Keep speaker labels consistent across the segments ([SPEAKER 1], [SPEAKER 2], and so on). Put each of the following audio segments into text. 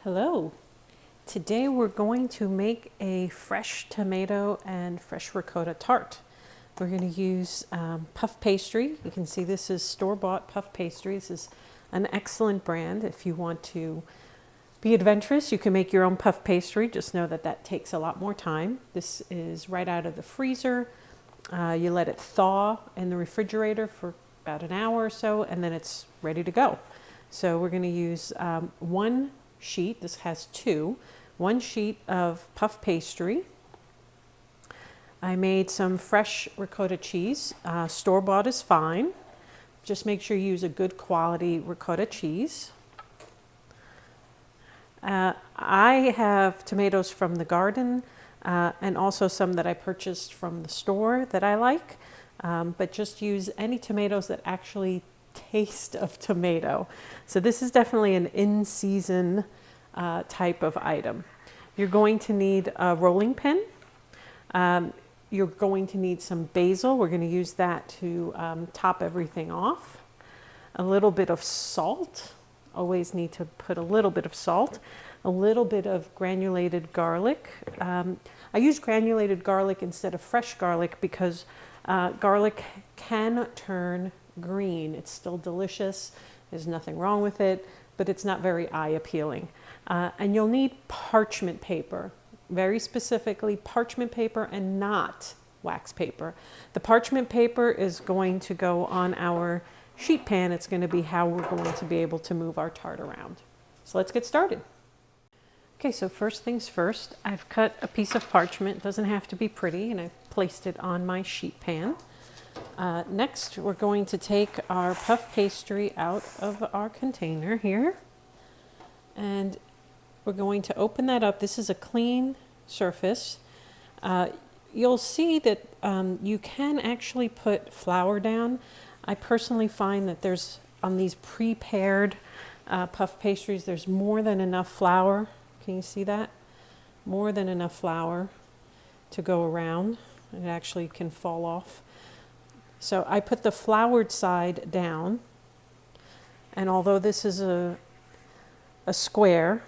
[SPEAKER 1] Hello. Today we're going to make a fresh tomato and fresh ricotta tart. We're going to use puff pastry. You can see this is store-bought puff pastry. This is an excellent brand. If you want to be adventurous, you can make your own puff pastry. Just know that that takes a lot more time. This is right out of the freezer. You let it thaw in the refrigerator for about an hour or so, and then it's ready to go. So we're going to use one sheet. This has one sheet of puff pastry. I made some fresh ricotta cheese. Store-bought is fine. Just make sure you use a good quality ricotta cheese. I have tomatoes from the garden and also some that I purchased from the store that I like, but just use any tomatoes that actually taste of tomato. So this is definitely an in-season type of item. You're going to need a rolling pin. You're going to need some basil. We're going to use that to top everything off. A little bit of salt. Always need to put a little bit of salt. A little bit of granulated garlic. I use granulated garlic instead of fresh garlic because garlic can turn green. It's still delicious. There's nothing wrong with it, but it's not very eye appealing. And you'll need parchment paper, very specifically parchment paper and not wax paper. The parchment paper is going to go on our sheet pan. It's going to be how we're going to be able to move our tart around. So let's get started. Okay, so first things first, I've cut a piece of parchment. It doesn't have to be pretty, and I've placed it on my sheet pan. Next, we're going to take our puff pastry out of our container here, and we're going to open that up. This is a clean surface. You'll see that you can actually put flour down. I personally find that there's, on these prepared puff pastries, there's more than enough flour. Can you see that? More than enough flour to go around. It actually can fall off. So I put the floured side down, and although this is a square,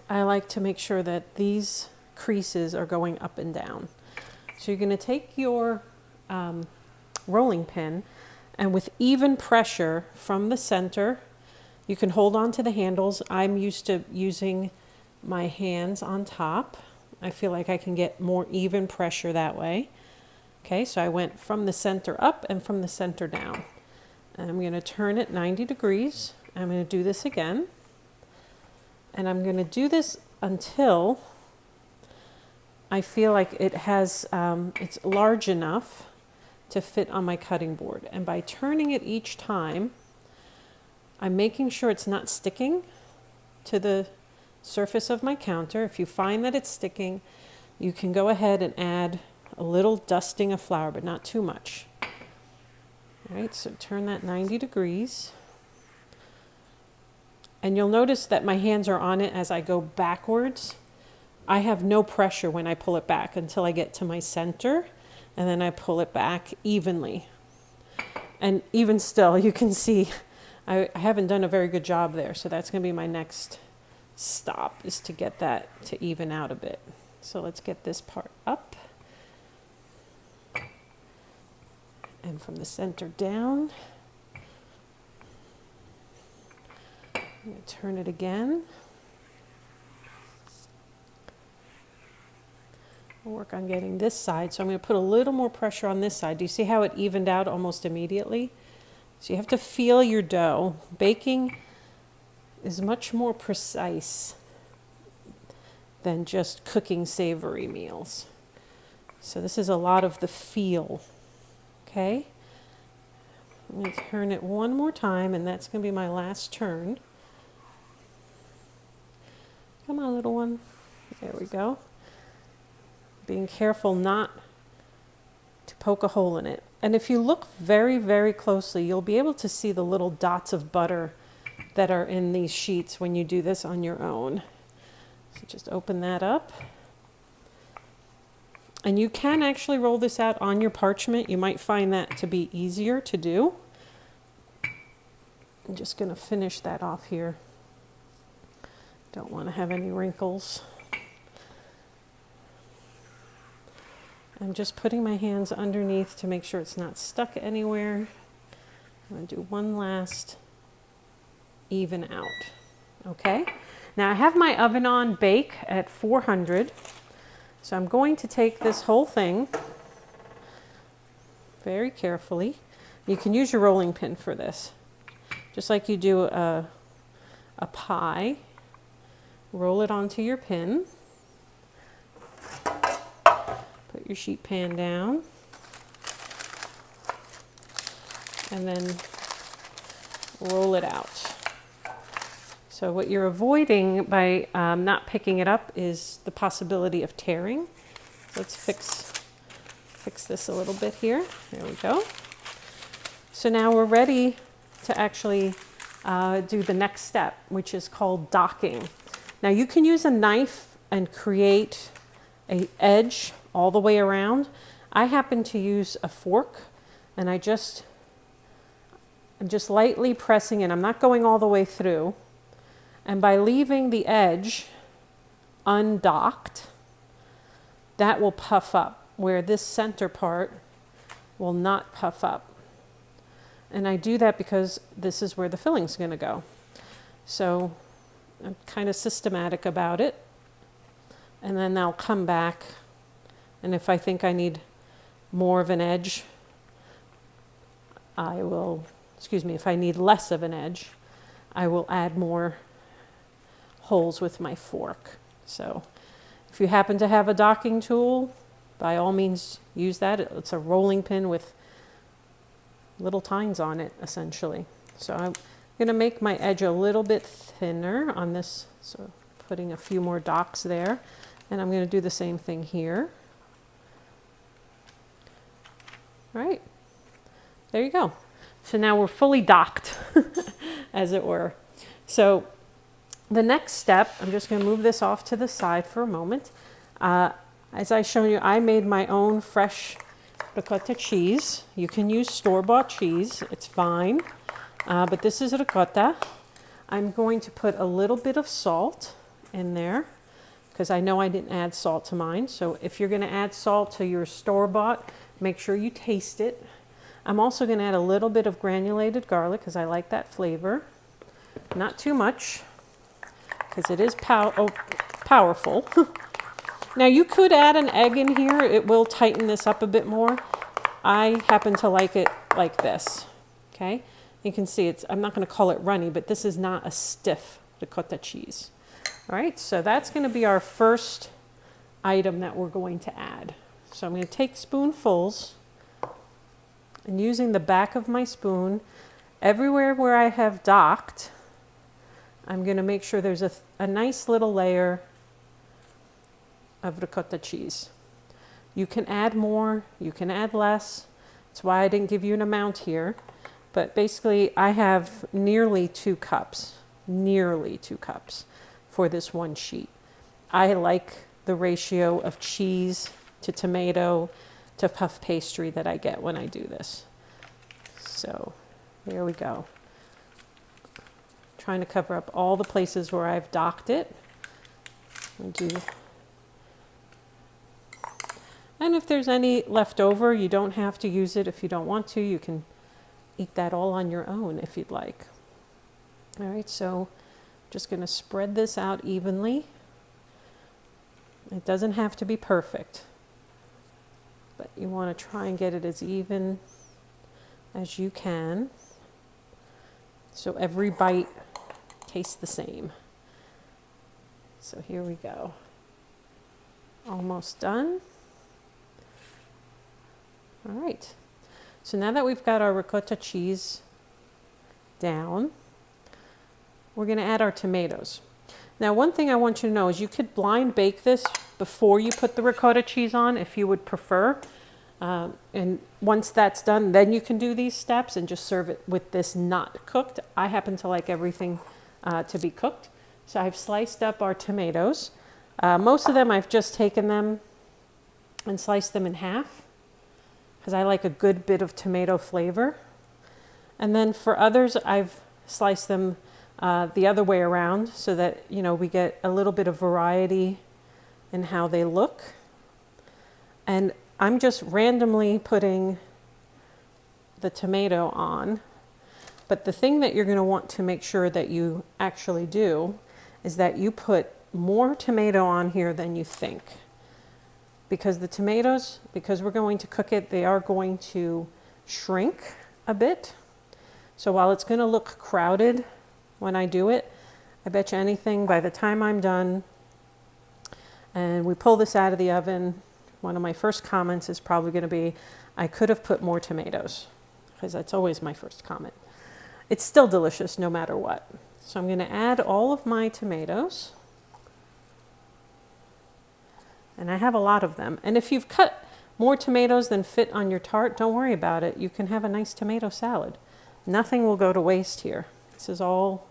[SPEAKER 1] I like to make sure that these creases are going up and down. So you're going to take your rolling pin, and with even pressure from the center, you can hold on to the handles. I'm used to using my hands on top. I feel like I can get more even pressure that way. Okay, so I went from the center up and from the center down. And I'm going to turn it 90 degrees. I'm going to do this again. And I'm going to do this until I feel like it has, it's large enough to fit on my cutting board. And by turning it each time, I'm making sure it's not sticking to the surface of my counter. If you find that it's sticking, you can go ahead and add a little dusting of flour, but not too much. All right, so turn that 90 degrees. And you'll notice that my hands are on it as I go backwards. I have no pressure when I pull it back until I get to my center, and then I pull it back evenly. And even still, you can see I haven't done a very good job there, so that's going to be my next stop, is to get that to even out a bit. So let's get this part up. And from the center down. I'm going to turn it again. I'll work on getting this side. So I'm going to put a little more pressure on this side. Do you see how it evened out almost immediately? So you have to feel your dough. Baking is much more precise than just cooking savory meals. So this is a lot of the feel. Okay, I'm going to turn it one more time, and that's going to be my last turn. Come on, little one. There we go. Being careful not to poke a hole in it. And if you look very, very closely, you'll be able to see the little dots of butter that are in these sheets when you do this on your own. So just open that up. And you can actually roll this out on your parchment. You might find that to be easier to do. I'm just going to finish that off here. Don't want to have any wrinkles. I'm just putting my hands underneath to make sure it's not stuck anywhere. I'm going to do one last even out. Okay, now I have my oven on bake at 400. So I'm going to take this whole thing very carefully. You can use your rolling pin for this. Just like you do a pie, roll it onto your pin. Put your sheet pan down. And then roll it out. So what you're avoiding by not picking it up is the possibility of tearing. Let's fix this a little bit here. There we go. So now we're ready to actually do the next step, which is called docking. Now you can use a knife and create an edge all the way around. I happen to use a fork, and I'm just lightly pressing it. I'm not going all the way through. And by leaving the edge undocked, that will puff up, where this center part will not puff up. And I do that because this is where the filling's going to go. So I'm kind of systematic about it. And then I'll come back, and if I think I need more of an edge, I will, if I need less of an edge, I will add more holes with my fork. So if you happen to have a docking tool, by all means use that. It's a rolling pin with little tines on it, essentially. So I'm going to make my edge a little bit thinner on this, so putting a few more docks there, and I'm going to do the same thing here. All right, there you go. So now we're fully docked, as it were. So the next step, I'm just going to move this off to the side for a moment. As I showed you, I made my own fresh ricotta cheese. You can use store-bought cheese, it's fine. But this is ricotta. I'm going to put a little bit of salt in there, because I know I didn't add salt to mine. So if you're going to add salt to your store-bought, make sure you taste it. I'm also going to add a little bit of granulated garlic, because I like that flavor. Not too much, because it is powerful. Now you could add an egg in here. It will tighten this up a bit more. I happen to like it like this. Okay, you can see I'm not going to call it runny, but this is not a stiff ricotta cheese. All right, so that's going to be our first item that we're going to add. So I'm going to take spoonfuls, and using the back of my spoon, everywhere where I have docked, I'm going to make sure there's a nice little layer of ricotta cheese. You can add more, you can add less. That's why I didn't give you an amount here. But basically, I have nearly 2 cups for this one sheet. I like the ratio of cheese to tomato to puff pastry that I get when I do this. So here we go. Trying to cover up all the places where I've docked it. And if there's any left over, you don't have to use it. If you don't want to, you can eat that all on your own if you'd like. All right, so I'm just going to spread this out evenly. It doesn't have to be perfect, but you want to try and get it as even as you can, so every bite tastes the same. So here we go. Almost done. All right. So now that we've got our ricotta cheese down, we're going to add our tomatoes. Now, one thing I want you to know is you could blind bake this before you put the ricotta cheese on if you would prefer. And once that's done, then you can do these steps and just serve it with this not cooked. I happen to like everything to be cooked. So I've sliced up our tomatoes. Most of them I've just taken them and sliced them in half, because I like a good bit of tomato flavor. And then for others, I've sliced them the other way around so that, you know, we get a little bit of variety in how they look. And I'm just randomly putting the tomato on. But the thing that you're going to want to make sure that you actually do is that you put more tomato on here than you think. Because the tomatoes, because we're going to cook it, they are going to shrink a bit. So while it's going to look crowded when I do it, I bet you anything by the time I'm done and we pull this out of the oven, one of my first comments is probably going to be, I could have put more tomatoes, because that's always my first comment. It's still delicious no matter what. So I'm going to add all of my tomatoes. And I have a lot of them. And if you've cut more tomatoes than fit on your tart, don't worry about it. You can have a nice tomato salad. Nothing will go to waste here. This is all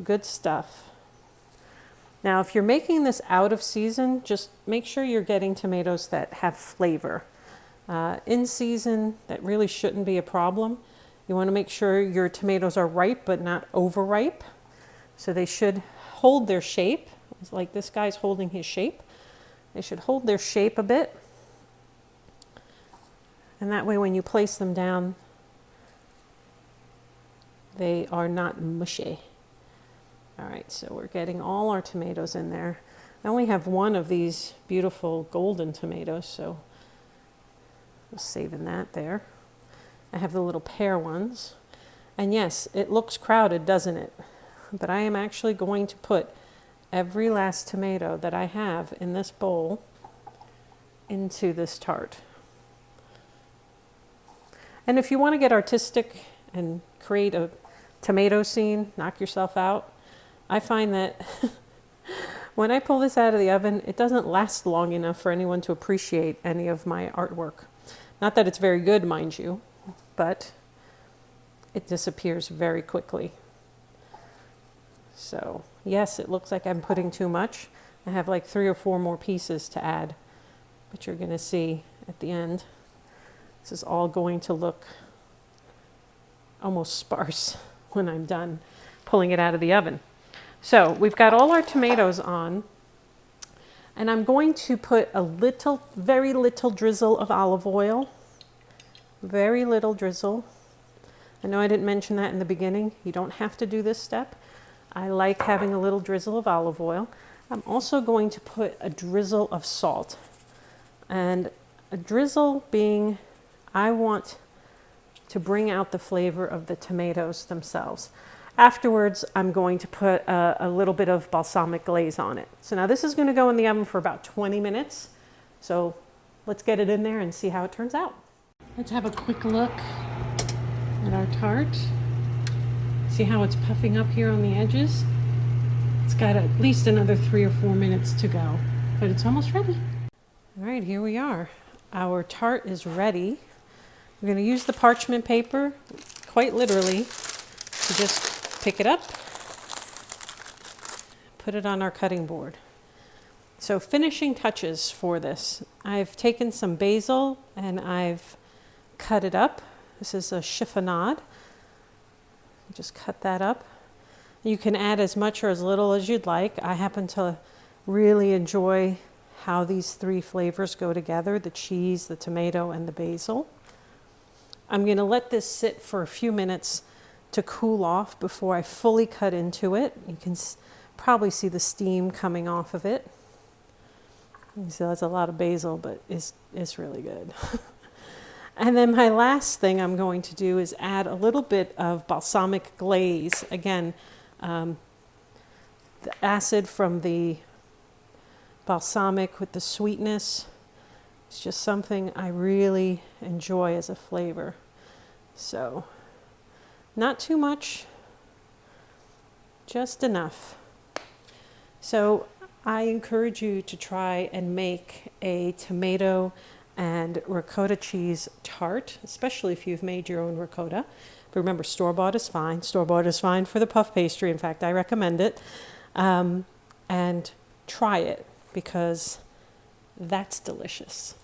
[SPEAKER 1] good stuff. Now, if you're making this out of season, just make sure you're getting tomatoes that have flavor. In season, that really shouldn't be a problem. You want to make sure your tomatoes are ripe but not overripe. So they should hold their shape. It's like this guy's holding his shape. They should hold their shape a bit. And that way when you place them down, they are not mushy. All right, so we're getting all our tomatoes in there. I only have one of these beautiful golden tomatoes, so I'm saving that there. I have the little pear ones. And yes, it looks crowded, doesn't it? But I am actually going to put every last tomato that I have in this bowl into this tart. And if you want to get artistic and create a tomato scene, knock yourself out, I find that when I pull this out of the oven, it doesn't last long enough for anyone to appreciate any of my artwork. Not that it's very good, mind you, but it disappears very quickly. So yes, it looks like I'm putting too much. I have like 3 or 4 more pieces to add, but you're going to see at the end, this is all going to look almost sparse when I'm done pulling it out of the oven. So we've got all our tomatoes on, and I'm going to put a little, very little drizzle of olive oil. Very little drizzle. I know I didn't mention that in the beginning. You don't have to do this step. I like having a little drizzle of olive oil. I'm also going to put a drizzle of salt. And a drizzle being, I want to bring out the flavor of the tomatoes themselves. Afterwards, I'm going to put a little bit of balsamic glaze on it. So now this is going to go in the oven for about 20 minutes. So let's get it in there and see how it turns out. Let's have a quick look at our tart. See how it's puffing up here on the edges? It's got at least another 3 or 4 minutes to go, but it's almost ready. All right, here we are. Our tart is ready. We're going to use the parchment paper, quite literally, to just pick it up, put it on our cutting board. So finishing touches for this. I've taken some basil and I've cut it up. This is a chiffonade. Just cut that up. You can add as much or as little as you'd like. I happen to really enjoy how these 3 flavors go together, the cheese, the tomato, and the basil. I'm going to let this sit for a few minutes to cool off before I fully cut into it. You can probably see the steam coming off of it. You see that's a lot of basil, but it's really good. And then my last thing I'm going to do is add a little bit of balsamic glaze. Again, the acid from the balsamic with the sweetness, it's just something I really enjoy as a flavor. So not too much, just enough. So I encourage you to try and make a tomato and ricotta cheese tart, especially if you've made your own ricotta. But remember, store-bought is fine. Store-bought is fine for the puff pastry. In fact, I recommend it. And try it, because that's delicious.